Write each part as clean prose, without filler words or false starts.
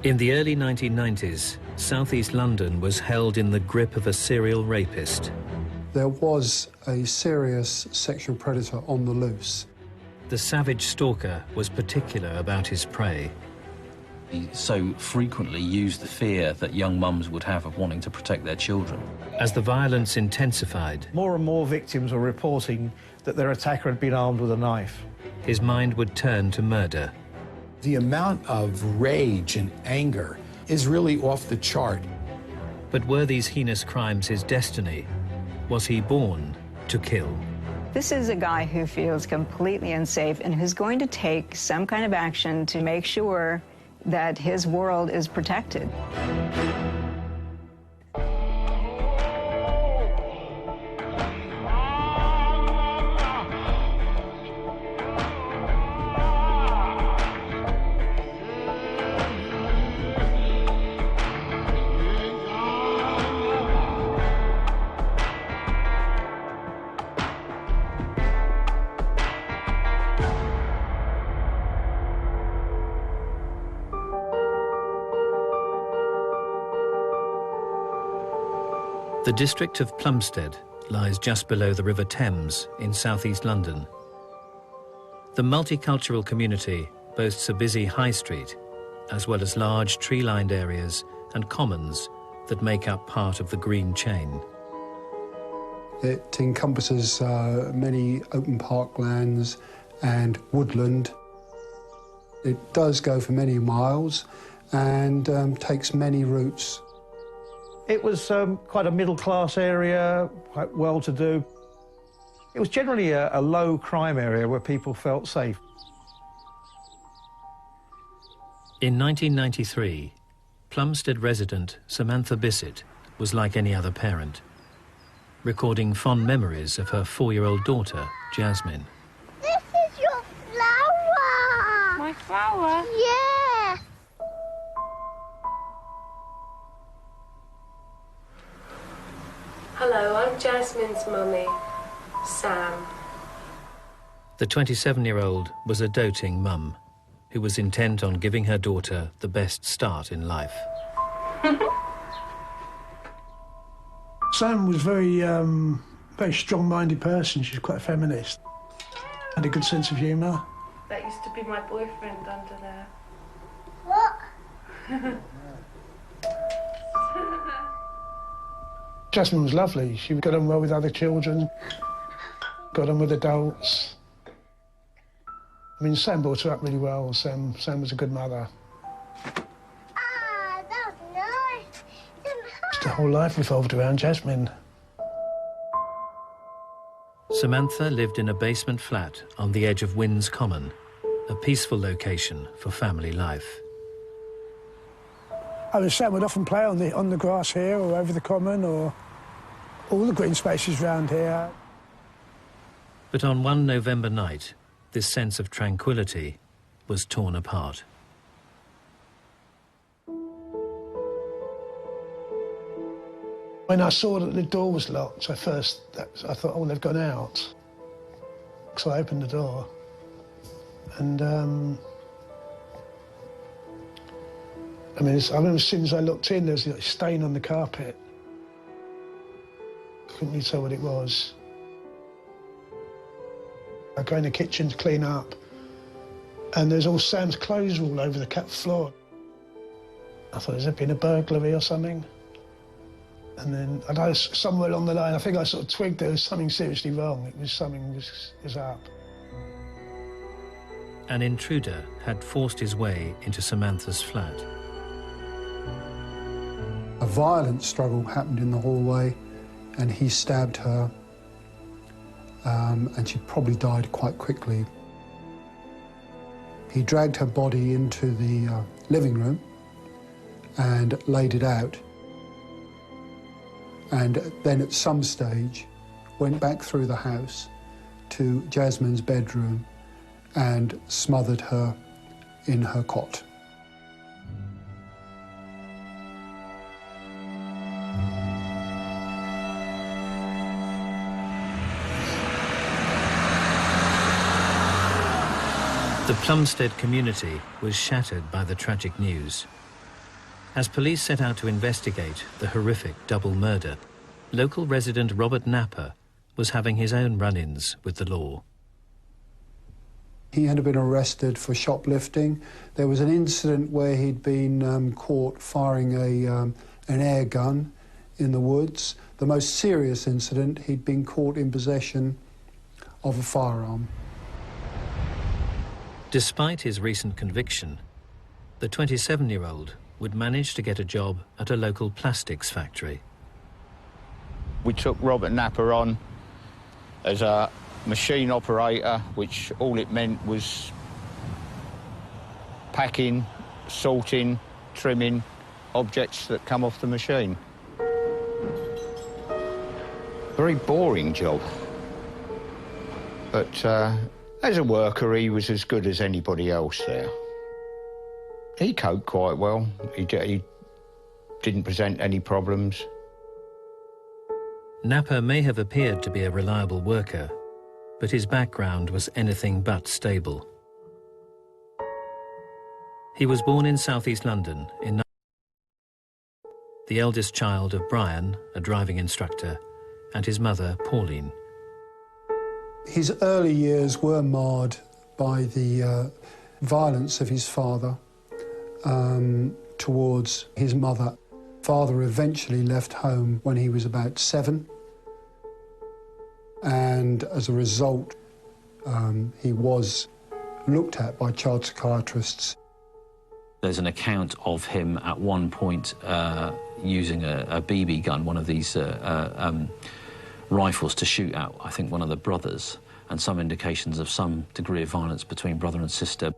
In the early 1990s, southeast London was held in the grip of a serial rapist. There was a serious sexual predator on the loose. The savage stalker was particular about his prey. He so frequently used the fear that young mums would have of wanting to protect their children. As the violence intensified, more and more victims were reporting that their attacker had been armed with a knife. his mind would turn to murder. The amount of rage and anger is really off the chart. But were these heinous crimes his destiny? Was he born to kill? This is a guy who feels completely unsafe and who's going to take some kind of action to make sure that his world is protected. The district of Plumstead lies just below the River Thames in southeast London. The multicultural community boasts a busy high street, as well as large tree-lined areas and commons that make up part of the green chain. It encompasses many open parklands and woodland. It does go for many miles and takes many routes. It was quite a middle-class area, quite well-to-do. It was generally a low-crime area where people felt safe. In 1993, Plumstead resident Samantha Bissett was like any other parent, recording fond memories of her 4-year-old daughter, Jasmine. This is your flower! My flower? Yeah! Hello, I'm Jasmine's mummy, Sam. The 27-year-old was a doting mum who was intent on giving her daughter the best start in life. Sam was very strong-minded person. She's quite a feminist. Had a good sense of humour. That used to be my boyfriend under there. What? Jasmine was lovely. She got on well with other children, got on with adults. I mean, Sam brought her up really well. Sam was a good mother. Ah, that was nice. The whole life revolved around Jasmine. Samantha lived in a basement flat on the edge of Winds Common, a peaceful location for family life. I mean, Sam would often play on the grass here or over the common or all the green spaces around here. But on one November night, this sense of tranquility was torn apart. When I saw that the door was locked, I thought, oh, they've gone out. So I opened the door and I remember as soon as I looked in, there was a stain on the carpet. Couldn't really tell what it was. I go in the kitchen to clean up, and there's all Sam's clothes all over the floor. I thought, has there been a burglary or something? And then I know somewhere along the line, I think I sort of twigged there was something seriously wrong. Something was up. An intruder had forced his way into Samantha's flat. A violent struggle happened in the hallway, and he stabbed her, and she probably died quite quickly. He dragged her body into the living room and laid it out, and then at some stage went back through the house to Jasmine's bedroom and smothered her in her cot. The Plumstead community was shattered by the tragic news. As police set out to investigate the horrific double murder, local resident Robert Napper was having his own run-ins with the law. He had been arrested for shoplifting. There was an incident where he'd been caught firing an air gun in the woods. The most serious incident, he'd been caught in possession of a firearm. Despite his recent conviction, the 27-year-old would manage to get a job at a local plastics factory. We took Robert Napper on as a machine operator, which all it meant was packing, sorting, trimming objects that come off the machine. Very boring job. But as a worker, he was as good as anybody else there. He coped quite well. He didn't present any problems. Napper may have appeared to be a reliable worker, but his background was anything but stable. He was born in southeast London the eldest child of Brian, a driving instructor, and his mother, Pauline. His early years were marred by the violence of his father towards his mother. Father eventually left home when he was about 7, and as a result, he was looked at by child psychiatrists. There's an account of him at one point using a BB gun, one of these rifles, to shoot at, I think, one of the brothers, and some indications of some degree of violence between brother and sister.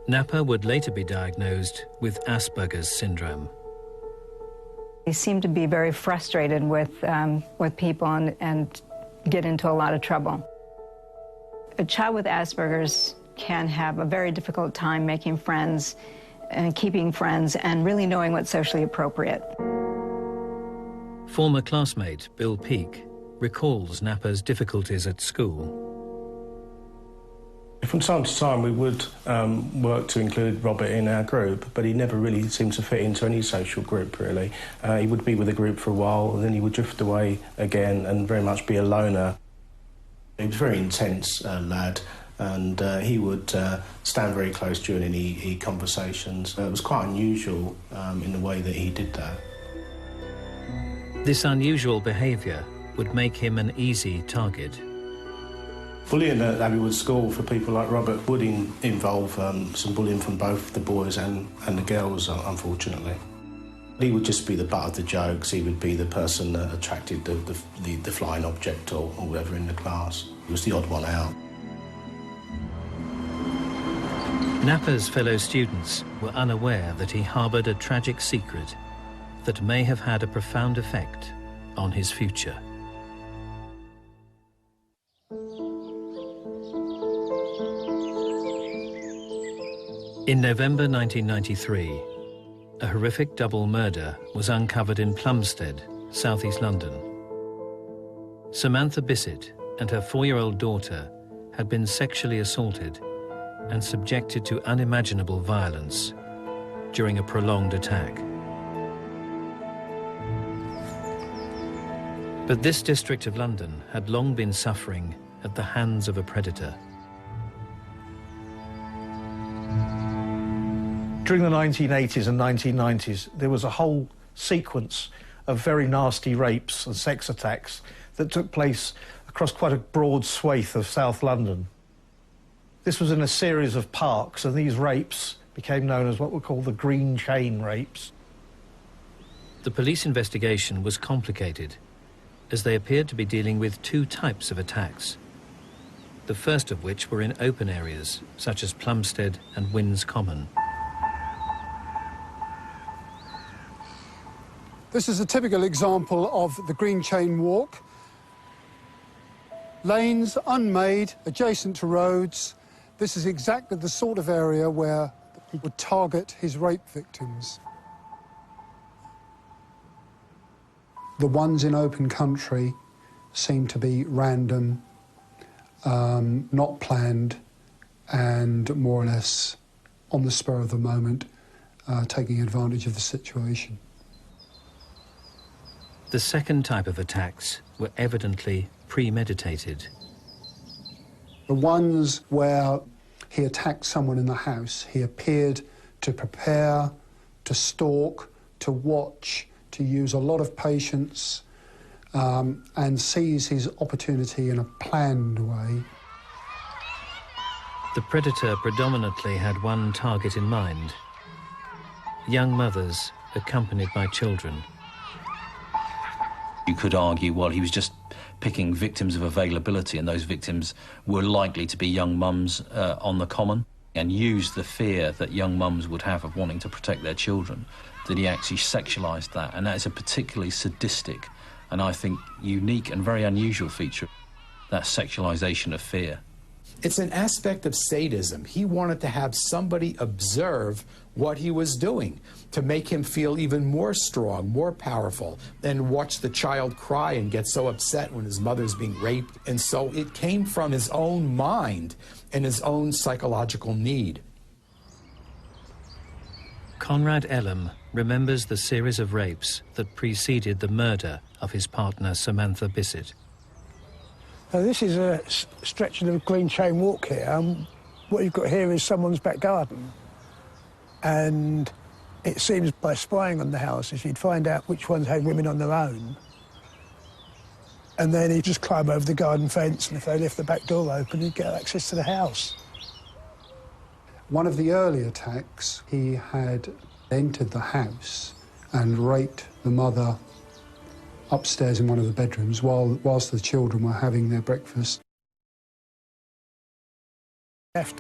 Napper would later be diagnosed with Asperger's syndrome. He seemed to be very frustrated with people and get into a lot of trouble. A child with Asperger's can have a very difficult time making friends and keeping friends and really knowing what's socially appropriate. Former classmate Bill Peake recalls Napper's difficulties at school. From time to time we would work to include Robert in our group, but he never really seemed to fit into any social group, really. He would be with a group for a while, and then he would drift away again and very much be a loner. He was a very intense lad, and he would stand very close during any conversations. It was quite unusual in the way that he did that. This unusual behaviour would make him an easy target. Bullying at Abbeywood School for people like Robert would involve some bullying from both the boys and the girls, unfortunately. He would just be the butt of the jokes. He would be the person that attracted the flying object or whatever in the class. He was the odd one out. Napper's fellow students were unaware that he harboured a tragic secret that may have had a profound effect on his future. In November 1993, a horrific double murder was uncovered in Plumstead, southeast London. Samantha Bissett and her 4-year-old daughter had been sexually assaulted and subjected to unimaginable violence during a prolonged attack. But this district of London had long been suffering at the hands of a predator. During the 1980s and 1990s, there was a whole sequence of very nasty rapes and sex attacks that took place across quite a broad swathe of South London. This was in a series of parks, and these rapes became known as what were called the green chain rapes. The police investigation was complicated, as they appeared to be dealing with 2 types of attacks, the first of which were in open areas, such as Plumstead and Winds Common. This is a typical example of the green chain walk. Lanes unmade, adjacent to roads. This is exactly the sort of area where he would target his rape victims. The ones in open country seem to be random, not planned, and more or less on the spur of the moment, taking advantage of the situation. The second type of attacks were evidently premeditated. The ones where he attacked someone in the house, he appeared to prepare, to stalk, to watch, to use a lot of patience, and seize his opportunity in a planned way. The predator predominantly had one target in mind: young mothers accompanied by children. You could argue, well, he was just picking victims of availability, and those victims were likely to be young mums on the common, and used the fear that young mums would have of wanting to protect their children, that he actually sexualised that. And that is a particularly sadistic and, I think, unique and very unusual feature, that sexualisation of fear. It's an aspect of sadism. He wanted to have somebody observe what he was doing to make him feel even more strong, more powerful, and watch the child cry and get so upset when his mother's being raped. And so it came from his own mind and his own psychological need. Conrad Elam remembers the series of rapes that preceded the murder of his partner Samantha Bissett. This is a stretch of the green chain walk here. What you've got here is someone's back garden. And it seems by spying on the houses, you'd find out which ones had women on their own. And then he'd just climb over the garden fence, and if they left the back door open, he'd get access to the house. One of the early attacks, he had entered the house and raped the mother upstairs in one of the bedrooms whilst the children were having their breakfast.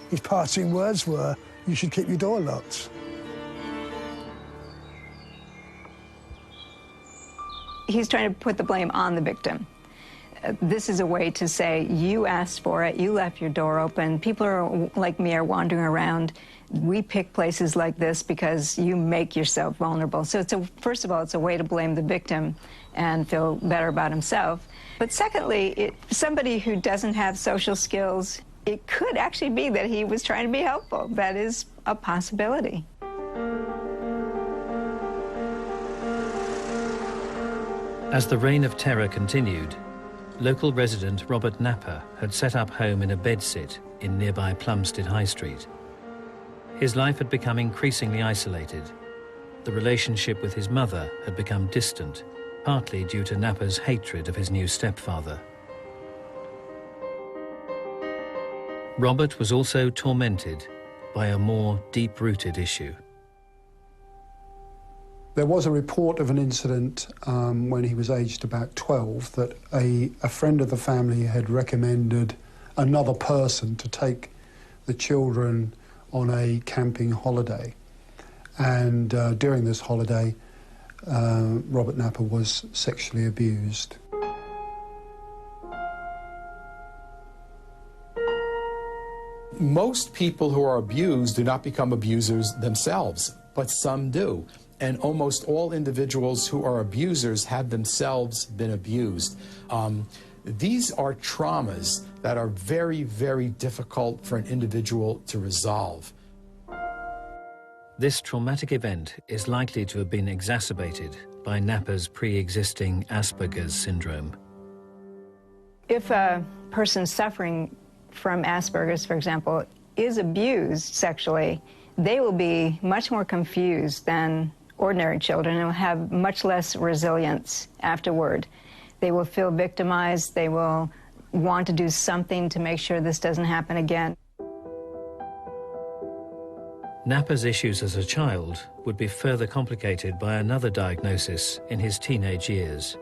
His parting words were, "You should keep your door locked." He's trying to put the blame on the victim. This is a way to say, you asked for it, you left your door open, people are, like me, are wandering around. We pick places like this because you make yourself vulnerable. So first of all, it's a way to blame the victim and feel better about himself. But secondly, somebody who doesn't have social skills, it could actually be that he was trying to be helpful. That is a possibility. As the reign of terror continued, local resident Robert Napper had set up home in a bedsit in nearby Plumstead High Street. His life had become increasingly isolated. The relationship with his mother had become distant, partly due to Napper's hatred of his new stepfather. Robert was also tormented by a more deep-rooted issue. There was a report of an incident when he was aged about 12 that a friend of the family had recommended another person to take the children on a camping holiday. And during this holiday, Robert Napper was sexually abused. Most people who are abused do not become abusers themselves, but some do. And almost all individuals who are abusers have themselves been abused. These are traumas that are very, very difficult for an individual to resolve. This traumatic event is likely to have been exacerbated by Napper's pre-existing Asperger's syndrome. If a person suffering from Asperger's, for example, is abused sexually, they will be much more confused than ordinary children and will have much less resilience afterward. They will feel victimized. They will want to do something to make sure this doesn't happen again. Napper's issues as a child would be further complicated by another diagnosis in his teenage years.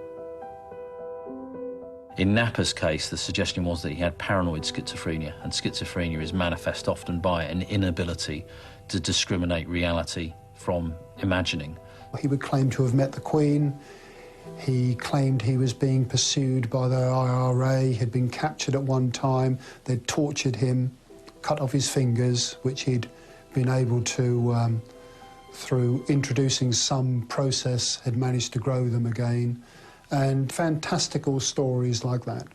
In Napper's case, the suggestion was that he had paranoid schizophrenia, and schizophrenia is manifest often by an inability to discriminate reality from imagining. He would claim to have met the Queen. He claimed he was being pursued by the IRA, had been captured at one time. They'd tortured him, cut off his fingers, which he'd been able to, through introducing some process, had managed to grow them again. And fantastical stories like that.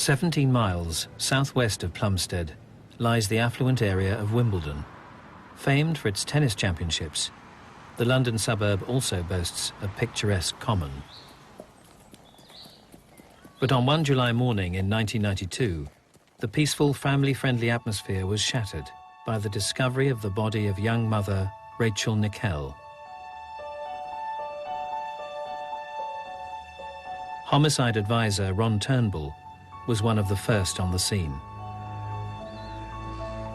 17 miles southwest of Plumstead lies the affluent area of Wimbledon. Famed for its tennis championships, the London suburb also boasts a picturesque common. But on one July morning in 1992, the peaceful, family-friendly atmosphere was shattered by the discovery of the body of young mother Rachel Nickel. Homicide advisor Ron Turnbull was one of the first on the scene.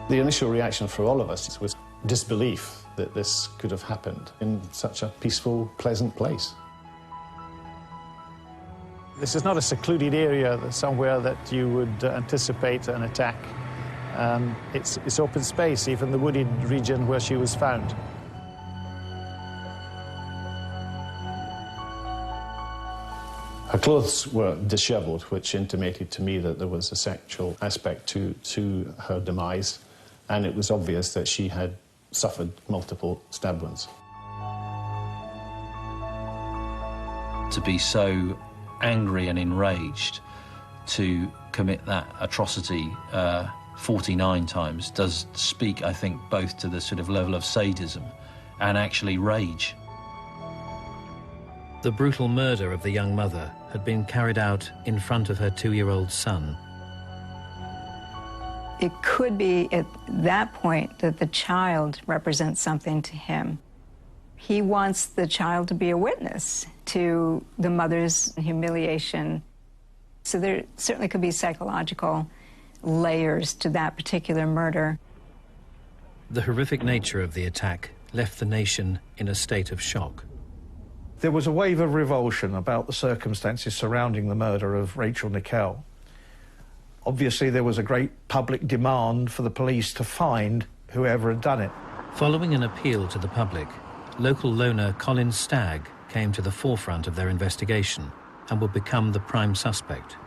The initial reaction for all of us was disbelief that this could have happened in such a peaceful, pleasant place. This is not a secluded area somewhere that you would anticipate an attack. It's open space, even the wooded region where she was found. Her clothes were dishevelled, which intimated to me that there was a sexual aspect to her demise, and it was obvious that she had suffered multiple stab wounds. To be so angry and enraged to commit that atrocity 49 times does speak, I think, both to the sort of level of sadism and actually rage. The brutal murder of the young mother had been carried out in front of her 2-year-old son. It could be at that point that the child represents something to him. He wants the child to be a witness to the mother's humiliation. So there certainly could be psychological layers to that particular murder. The horrific nature of the attack left the nation in a state of shock. There was a wave of revulsion about the circumstances surrounding the murder of Rachel Nickel. Obviously, there was a great public demand for the police to find whoever had done it. Following an appeal to the public, local loner Colin Stagg came to the forefront of their investigation and would become the prime suspect.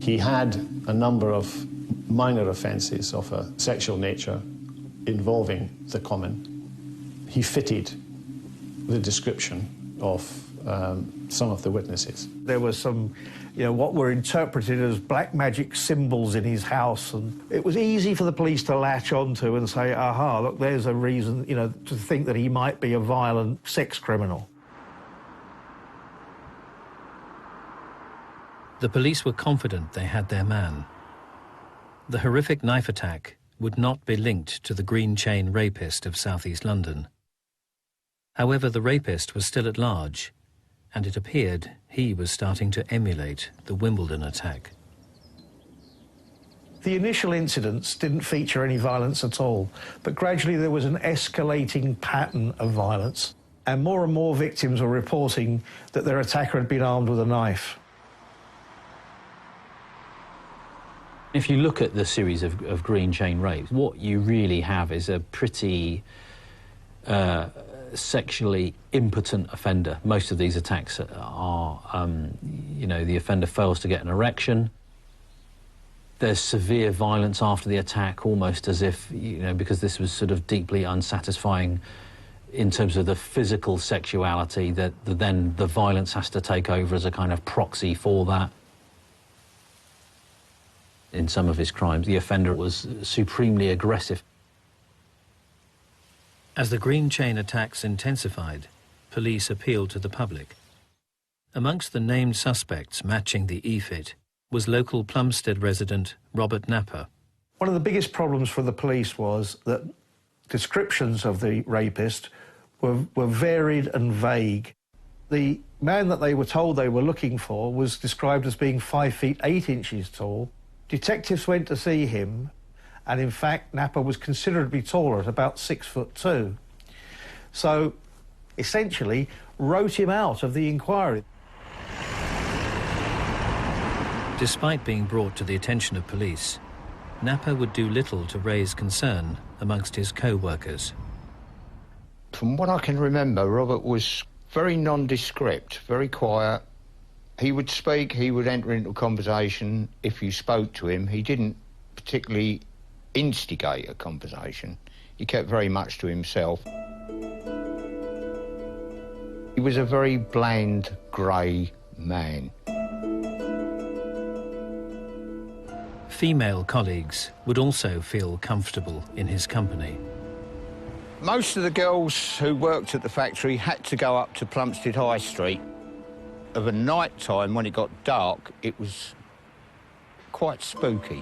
He had a number of minor offences of a sexual nature involving the common. He fitted the description of some of the witnesses. There was some, what were interpreted as black magic symbols in his house, and it was easy for the police to latch onto and say, aha, look, there's a reason, to think that he might be a violent sex criminal. The police were confident they had their man. The horrific knife attack would not be linked to the green chain rapist of southeast London. However, the rapist was still at large, and it appeared he was starting to emulate the Wimbledon attack. The initial incidents didn't feature any violence at all, but gradually there was an escalating pattern of violence, and more victims were reporting that their attacker had been armed with a knife. If you look at the series of green chain rapes, what you really have is a pretty sexually impotent offender. Most of these attacks are, the offender fails to get an erection. There's severe violence after the attack, almost as if, because this was sort of deeply unsatisfying in terms of the physical sexuality, that then the violence has to take over as a kind of proxy for that. In some of his crimes, the offender was supremely aggressive. As the green chain attacks intensified, police appealed to the public. Amongst the named suspects matching the EFIT was local Plumstead resident Robert Napper. One of the biggest problems for the police was that descriptions of the rapist were varied and vague. The man that they were told they were looking for was described as being 5 feet 8 inches tall. Detectives went to see him, and in fact Napper was considerably taller at about 6'2". So essentially wrote him out of the inquiry. Despite being brought to the attention of police, Napper would do little to raise concern amongst his co-workers. From what I can remember, Robert was very nondescript, very quiet. He would speak, he would enter into a conversation if you spoke to him. He didn't particularly instigate a conversation. He kept very much to himself. He was a very bland, grey man. Female colleagues would also feel comfortable in his company. Most of the girls who worked at the factory had to go up to Plumstead High Street. Of a night time, when it got dark, it was quite spooky,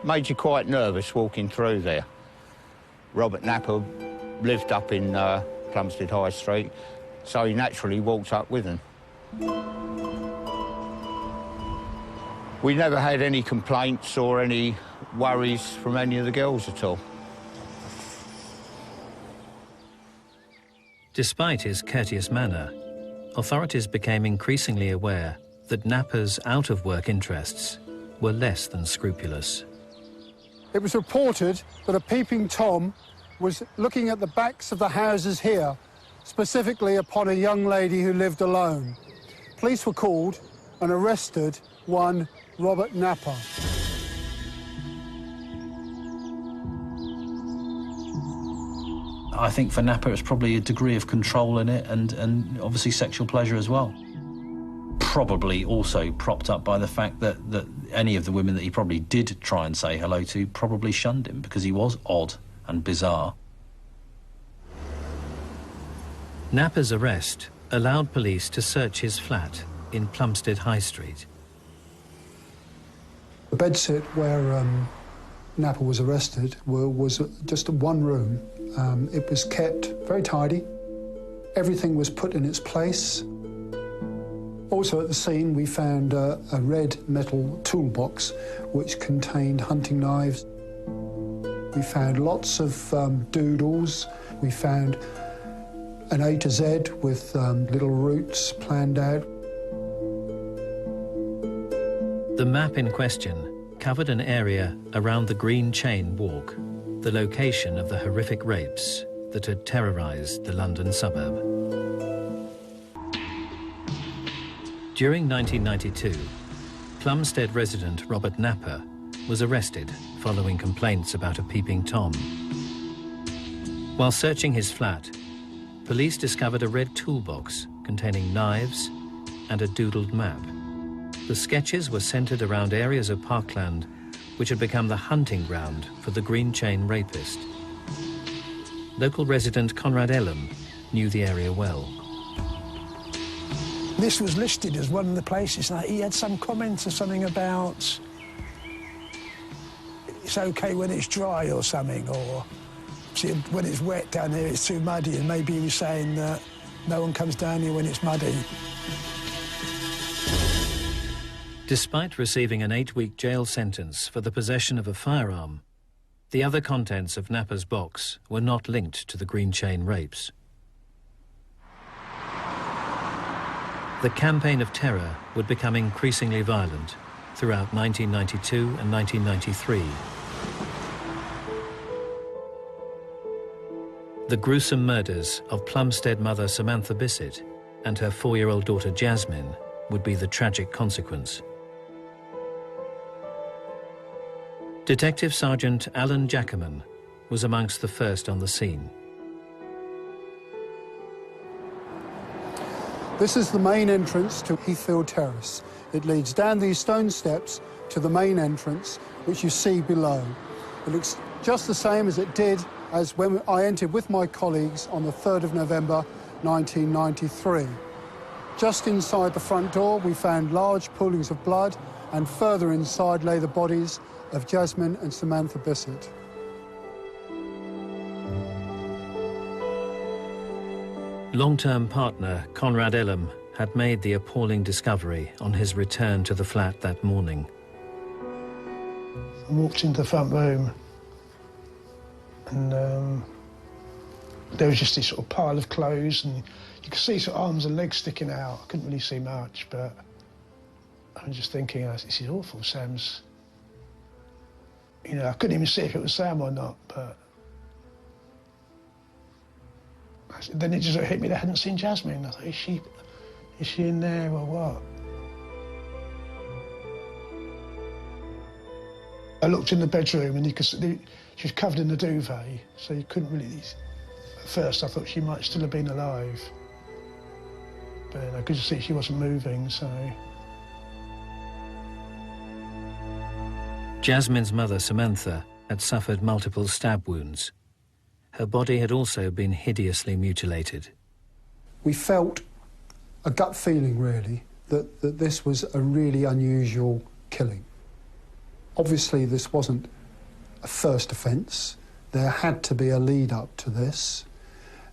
made you quite nervous walking through there. Robert Napper lived up in Plumstead High Street, so he naturally walked up with them. We never had any complaints or any worries from any of the girls at all. Despite his courteous manner, authorities became increasingly aware that Napper's out-of-work interests were less than scrupulous. It was reported that a peeping Tom was looking at the backs of the houses here, specifically upon a young lady who lived alone. Police were called and arrested one Robert Napper. I think for Napper it's probably a degree of control in it and obviously sexual pleasure as well. Probably also propped up by the fact that any of the women that he probably did try and say hello to probably shunned him because he was odd and bizarre. Napper's arrest allowed police to search his flat in Plumstead High Street. The bedsit where Napper was arrested was just one room. It was kept very tidy. Everything was put in its place. Also at the scene we found a red metal toolbox which contained hunting knives. We found lots of doodles. We found an A to Z with little routes planned out. The map in question covered an area around the Green Chain Walk, the location of the horrific rapes that had terrorised the London suburb. During 1992, Plumstead resident Robert Napper was arrested following complaints about a peeping Tom. While searching his flat, police discovered a red toolbox containing knives and a doodled map. The sketches were centred around areas of parkland which had become the hunting ground for the Green Chain rapist. Local resident Conrad Ellum knew the area well. This was listed as one of the places. Like, he had some comments or something about it's okay when it's dry or something, or when it's wet down here it's too muddy, and maybe he was saying that no one comes down here when it's muddy. Despite receiving an 8-week jail sentence for the possession of a firearm, the other contents of Napper's box were not linked to the Green Chain rapes. The campaign of terror would become increasingly violent throughout 1992 and 1993. The gruesome murders of Plumstead mother Samantha Bissett and her 4-year-old daughter Jasmine would be the tragic consequence. Detective Sergeant Alan Jackerman was amongst the first on the scene. This is the main entrance to Heathfield Terrace. It leads down these stone steps to the main entrance, which you see below. It looks just the same as it did as when I entered with my colleagues on the 3rd of November 1993. Just inside the front door we found large poolings of blood, and further inside lay the bodies of Jasmine and Samantha Bissett. Long-term partner Conrad Ellum had made the appalling discovery on his return to the flat that morning. I walked into the front room and there was just this sort of pile of clothes, and you could see sort of arms and legs sticking out. I couldn't really see much, but I'm just thinking, this is awful. Sam's... You know, I couldn't even see if it was Sam or not, but... Then it just hit me that I hadn't seen Jasmine. I thought, is she in there or what? I looked in the bedroom and you could see she was covered in a duvet, so you couldn't really... At first I thought she might still have been alive, but I could just see she wasn't moving, so... Jasmine's mother, Samantha, had suffered multiple stab wounds. Her body had also been hideously mutilated. We felt a gut feeling, really, that this was a really unusual killing. Obviously, this wasn't a first offence. There had to be a lead-up to this.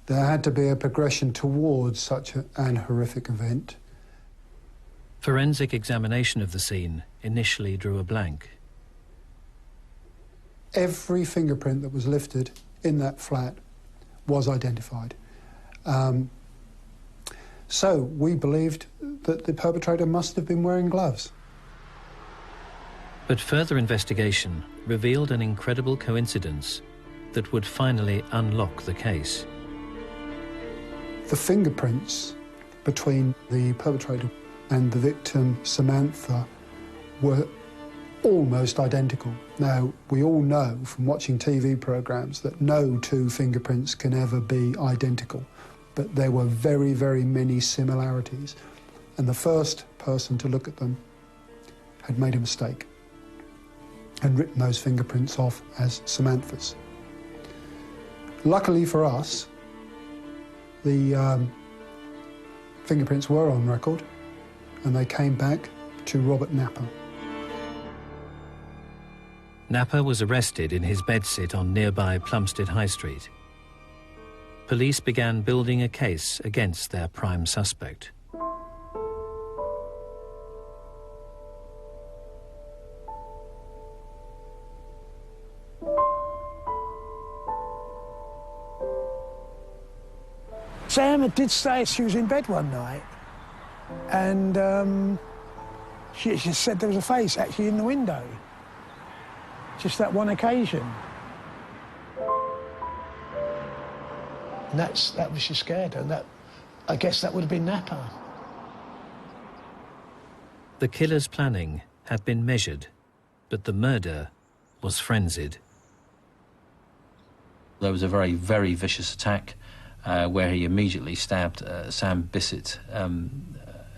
There had to be a progression towards such an horrific event. Forensic examination of the scene initially drew a blank. Every fingerprint that was lifted in that flat was identified. So we believed that the perpetrator must have been wearing gloves. But further investigation revealed an incredible coincidence that would finally unlock the case. The fingerprints between the perpetrator and the victim, Samantha, were almost identical. Now, we all know from watching TV programmes that no two fingerprints can ever be identical, but there were very, very many similarities. And the first person to look at them had made a mistake and written those fingerprints off as Samantha's. Luckily for us, the fingerprints were on record, and they came back to Robert Napper. Napper was arrested in his bedsit on nearby Plumstead High Street. Police began building a case against their prime suspect. Sam did say she was in bed one night, and she said there was a face actually in the window. Just that one occasion. And that was she scared, and I guess that would have been Napper. The killer's planning had been measured, but the murder was frenzied. There was a very, very vicious attack where he immediately stabbed Sam Bissett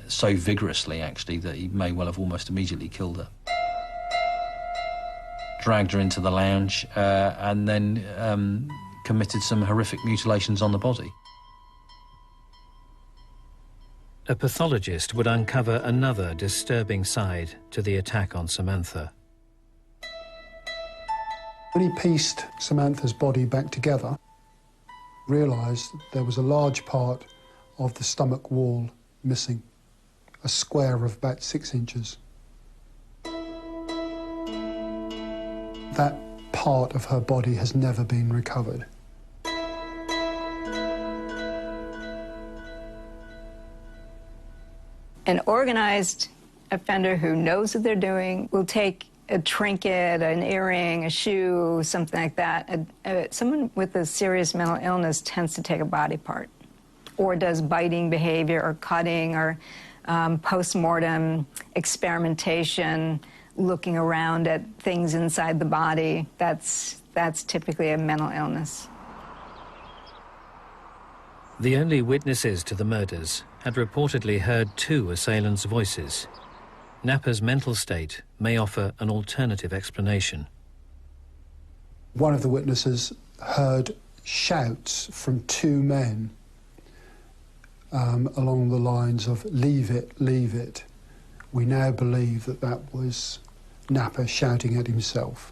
so vigorously, actually, that he may well have almost immediately killed her. Dragged her into the lounge and then committed some horrific mutilations on the body. A pathologist would uncover another disturbing side to the attack on Samantha. When he pieced Samantha's body back together, realised there was a large part of the stomach wall missing, a square of about 6 inches. That part of her body has never been recovered. An organized offender who knows what they're doing will take a trinket, an earring, a shoe, something like that. Someone with a serious mental illness tends to take a body part, or does biting behavior, or cutting, or post-mortem experimentation, looking around at things inside the body. That's typically a mental illness. The only witnesses to the murders had reportedly heard 2 assailants' voices. Napper's mental state may offer an alternative explanation. One of the witnesses heard shouts from 2 men along the lines of "leave it, leave it." We now believe that that was Napper shouting at himself.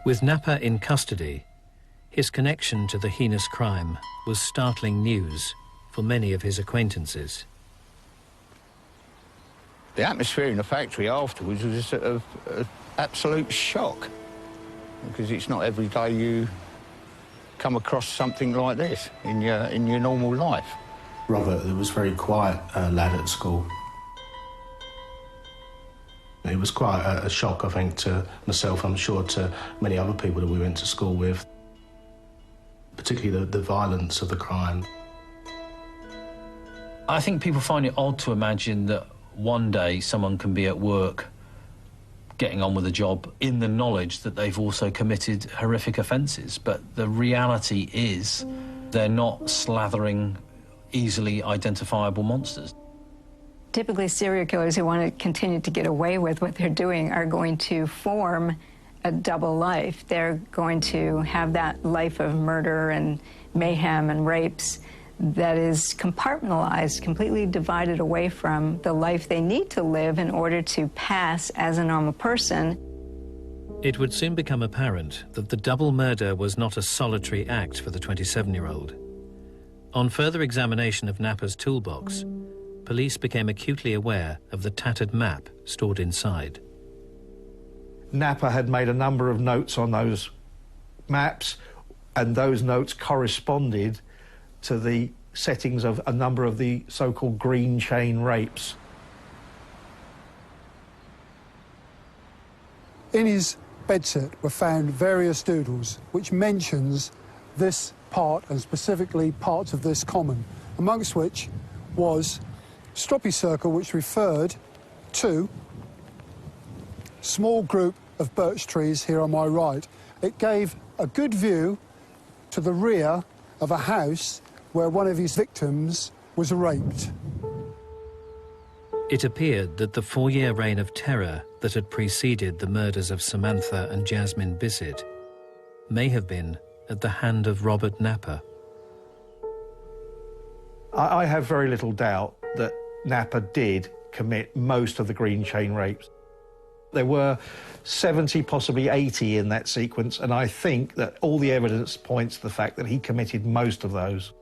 With Napper in custody, his connection to the heinous crime was startling news for many of his acquaintances. The atmosphere in the factory afterwards was a sort of absolute shock, because it's not every day you come across something like this in your normal life. Robert was a very quiet lad at school. It was quite a shock, I think, to myself, I'm sure to many other people that we went to school with, particularly the violence of the crime. I think people find it odd to imagine that one day someone can be at work getting on with a job in the knowledge that they've also committed horrific offences. But the reality is they're not slathering easily identifiable monsters. Typically, serial killers who want to continue to get away with what they're doing are going to form a double life. They're going to have that life of murder and mayhem and rapes that is compartmentalized, completely divided away from the life they need to live in order to pass as a normal person. It would soon become apparent that the double murder was not a solitary act for the 27-year-old. On further examination of Napper's toolbox, police became acutely aware of the tattered map stored inside. Napper had made a number of notes on those maps, and those notes corresponded to the settings of a number of the so-called green chain rapes. In his bedsit were found various doodles which mentions this part, and specifically parts of this common, amongst which was Stroppy Circle, which referred to small group of birch trees here on my right. It gave a good view to the rear of a house where one of his victims was raped. It appeared that the 4-year reign of terror that had preceded the murders of Samantha and Jasmine Bissett may have been at the hand of Robert Napper. I have very little doubt that Napper did commit most of the green chain rapes. There were 70, possibly 80 in that sequence, and I think that all the evidence points to the fact that he committed most of those.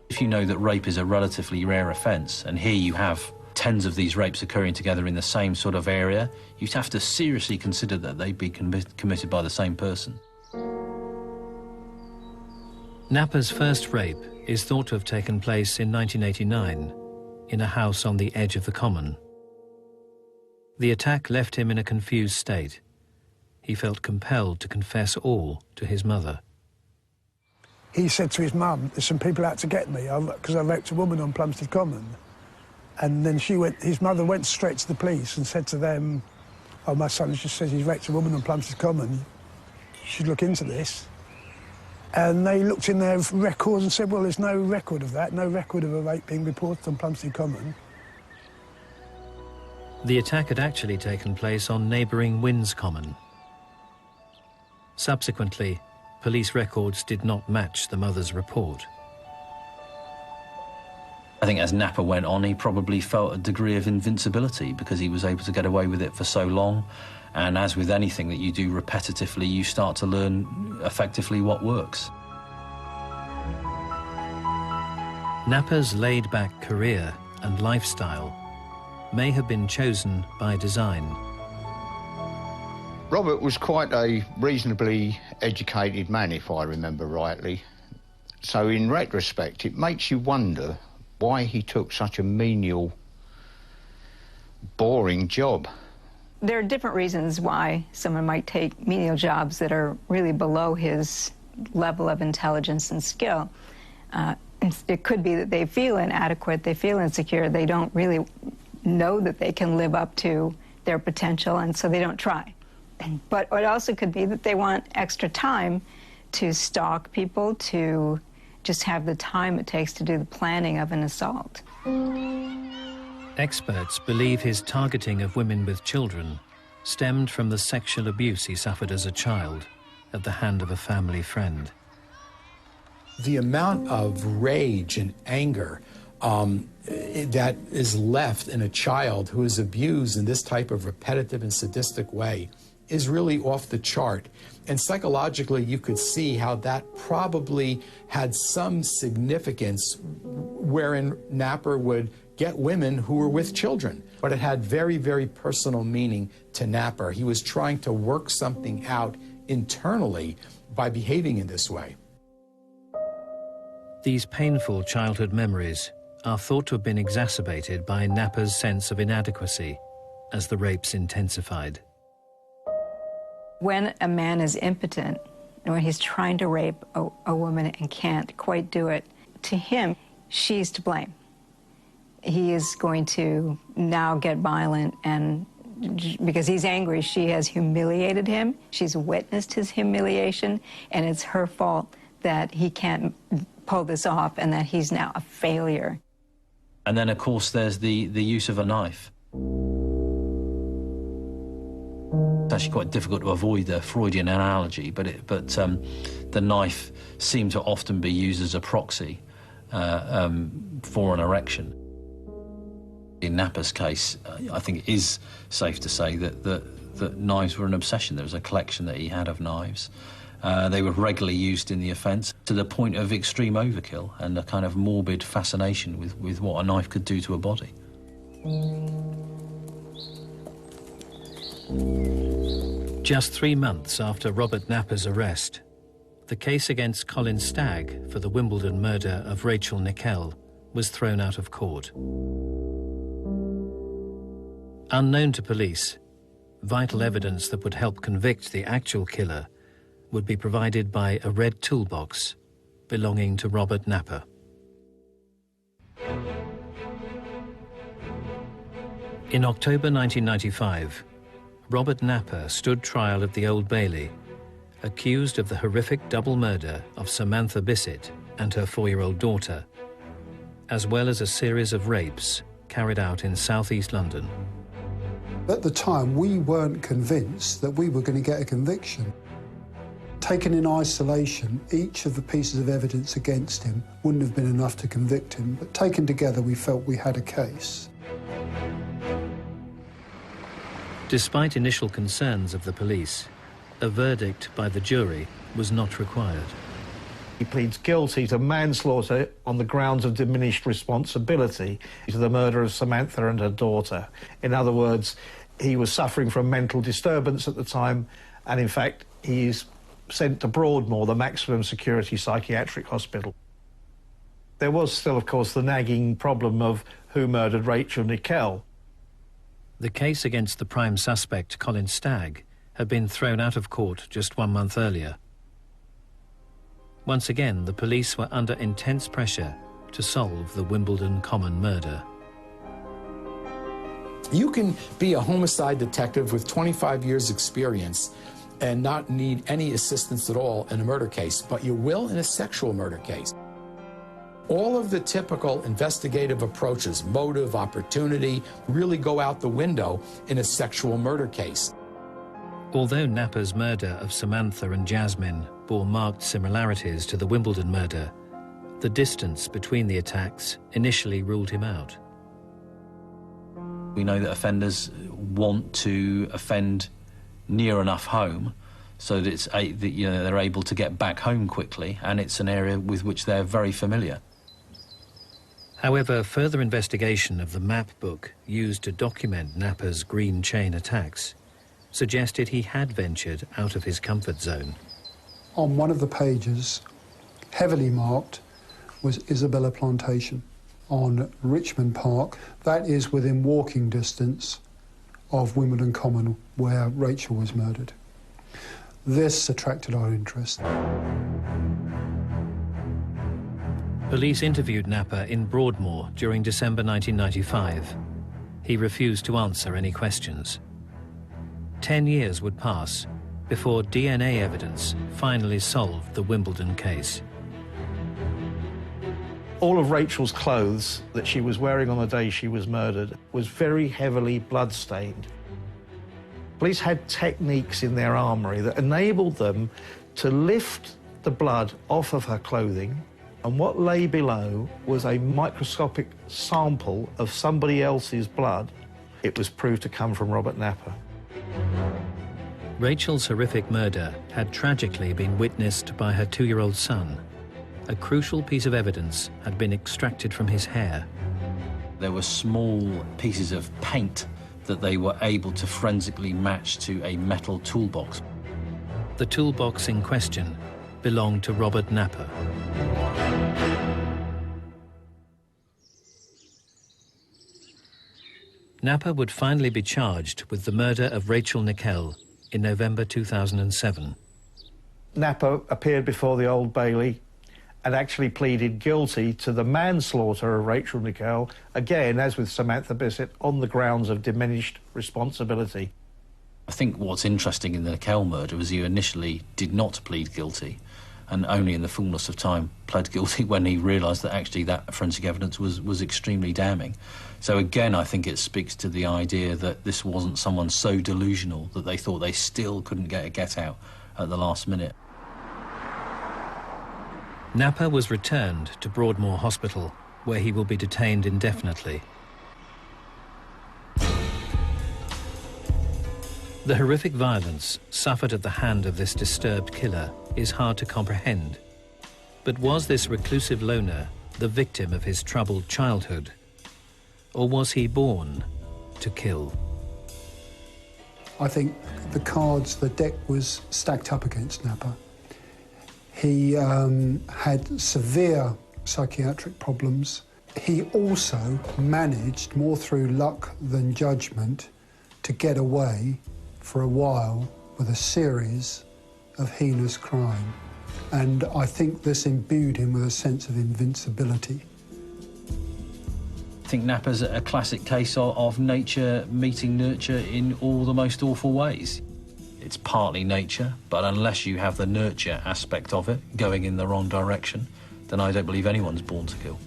If you know that rape is a relatively rare offence, and here you have tens of these rapes occurring together in the same sort of area, you'd have to seriously consider that they'd be committed by the same person. Napper's first rape is thought to have taken place in 1989 in a house on the edge of the common. The attack left him in a confused state. He felt compelled to confess all to his mother. He said to his mum, "There's some people out to get me because I raped a woman on Plumstead Common." And then his mother went straight to the police and said to them, "Oh, my son just says he's raped a woman on Plumstead Common. You should look into this." And they looked in their records and said, well, there's no record of that, no record of a rape being reported on Plumstead Common. The attack had actually taken place on neighbouring Winds Common. Subsequently, police records did not match the mother's report. I think as Napper went on, he probably felt a degree of invincibility because he was able to get away with it for so long. And as with anything that you do repetitively, you start to learn effectively what works. Napper's laid-back career and lifestyle may have been chosen by design. Robert was quite a reasonably educated man, if I remember rightly. So in retrospect, it makes you wonder why he took such a menial, boring job. There are different reasons why someone might take menial jobs that are really below his level of intelligence and skill. It could be that they feel inadequate, they feel insecure, they don't really know that they can live up to their potential, and so they don't try. But it also could be that they want extra time to stalk people, to just have the time it takes to do the planning of an assault. Experts believe his targeting of women with children stemmed from the sexual abuse he suffered as a child at the hand of a family friend. The amount of rage and anger that is left in a child who is abused in this type of repetitive and sadistic way is really off the chart. And psychologically, you could see how that probably had some significance wherein Napper would get women who were with children. But it had very, very personal meaning to Napper. He was trying to work something out internally by behaving in this way. These painful childhood memories are thought to have been exacerbated by Napper's sense of inadequacy as the rapes intensified. When a man is impotent, and when he's trying to rape a woman and can't quite do it, to him, she's to blame. He is going to now get violent, and because he's angry, she has humiliated him. She's witnessed his humiliation, and it's her fault that he can't pull this off and that he's now a failure. And then, of course, there's the use of a knife. It's actually quite difficult to avoid the Freudian analogy, but the knife seemed to often be used as a proxy for an erection. In Napper's case, I think it is safe to say that knives were an obsession. There was a collection that he had of knives. They were regularly used in the offence to the point of extreme overkill and a kind of morbid fascination with what a knife could do to a body. Just 3 months after Robert Napper's arrest, the case against Colin Stagg for the Wimbledon murder of Rachel Nickel was thrown out of court. Unknown to police, vital evidence that would help convict the actual killer would be provided by a red toolbox belonging to Robert Napper. In October 1995, Robert Napper stood trial at the Old Bailey, accused of the horrific double murder of Samantha Bissett and her 4-year-old daughter, as well as a series of rapes carried out in southeast London. At the time, we weren't convinced that we were going to get a conviction. Taken in isolation, each of the pieces of evidence against him wouldn't have been enough to convict him, but taken together, we felt we had a case. Despite initial concerns of the police, a verdict by the jury was not required. He pleads guilty to manslaughter on the grounds of diminished responsibility to the murder of Samantha and her daughter. In other words, he was suffering from mental disturbance at the time, and in fact, he's sent to Broadmoor, the maximum security psychiatric hospital. There was still, of course, the nagging problem of who murdered Rachel Nickel. The case against the prime suspect, Colin Stagg, had been thrown out of court just 1 month earlier. Once again, the police were under intense pressure to solve the Wimbledon Common murder. You can be a homicide detective with 25 years' experience and not need any assistance at all in a murder case, but you will in a sexual murder case. All of the typical investigative approaches, motive, opportunity, really go out the window in a sexual murder case. Although Napper's murder of Samantha and Jasmine bore marked similarities to the Wimbledon murder, the distance between the attacks initially ruled him out. We know that offenders want to offend near enough home so that they're able to get back home quickly, and it's an area with which they're very familiar. However, further investigation of the map book used to document Napper's green chain attacks suggested he had ventured out of his comfort zone. On one of the pages, heavily marked, was Isabella Plantation on Richmond Park. That is within walking distance of Wimbledon Common, where Rachel was murdered. This attracted our interest. Police interviewed Napper in Broadmoor during December 1995. He refused to answer any questions. 10 years would pass before DNA evidence finally solved the Wimbledon case. All of Rachel's clothes that she was wearing on the day she was murdered was very heavily blood-stained. Police had techniques in their armoury that enabled them to lift the blood off of her clothing, and what lay below was a microscopic sample of somebody else's blood. It was proved to come from Robert Napper. Rachel's horrific murder had tragically been witnessed by her 2-year-old son. A crucial piece of evidence had been extracted from his hair. There were small pieces of paint that they were able to forensically match to a metal toolbox. The toolbox in question belonged to Robert Napper. Napper would finally be charged with the murder of Rachel Nickel in November 2007. Napper appeared before the Old Bailey and actually pleaded guilty to the manslaughter of Rachel Nickel, again, as with Samantha Bissett, on the grounds of diminished responsibility. I think what's interesting in the Nickel murder was he initially did not plead guilty, and only in the fullness of time pled guilty when he realised that actually that forensic evidence was extremely damning. So again, I think it speaks to the idea that this wasn't someone so delusional that they thought they still couldn't get a get-out at the last minute. Napper was returned to Broadmoor Hospital, where he will be detained indefinitely. The horrific violence suffered at the hand of this disturbed killer is hard to comprehend. But was this reclusive loner the victim of his troubled childhood? Or was he born to kill? I think the deck was stacked up against Napper. He had severe psychiatric problems. He also managed, more through luck than judgment, to get away for a while with a series of heinous crime. And I think this imbued him with a sense of invincibility. I think Napper's a classic case of nature meeting nurture in all the most awful ways. It's partly nature, but unless you have the nurture aspect of it going in the wrong direction, then I don't believe anyone's born to kill.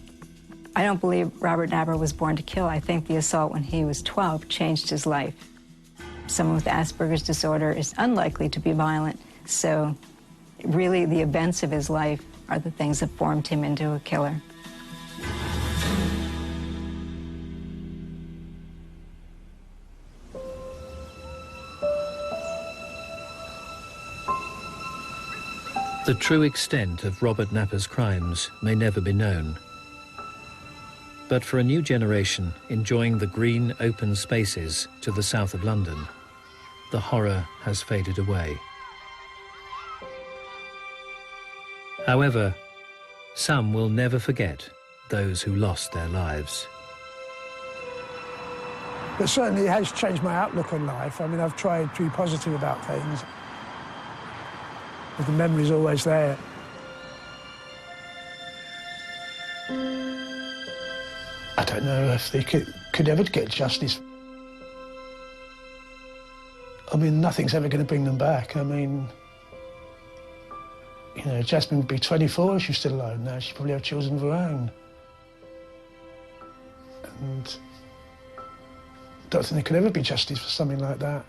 I don't believe Robert Napper was born to kill. I think the assault when he was 12 changed his life. Someone with Asperger's disorder is unlikely to be violent, so really the events of his life are the things that formed him into a killer. The true extent of Robert Napper's crimes may never be known. But for a new generation enjoying the green, open spaces to the south of London, the horror has faded away. However, some will never forget those who lost their lives. But certainly it has changed my outlook on life. I mean, I've tried to be positive about things. But the memory's always there. I don't know if they could ever get justice. I mean, nothing's ever going to bring them back. I mean, you know, Jasmine would be 24 if she's still alive now. She'd probably have children of her own. And I don't think there could ever be justice for something like that.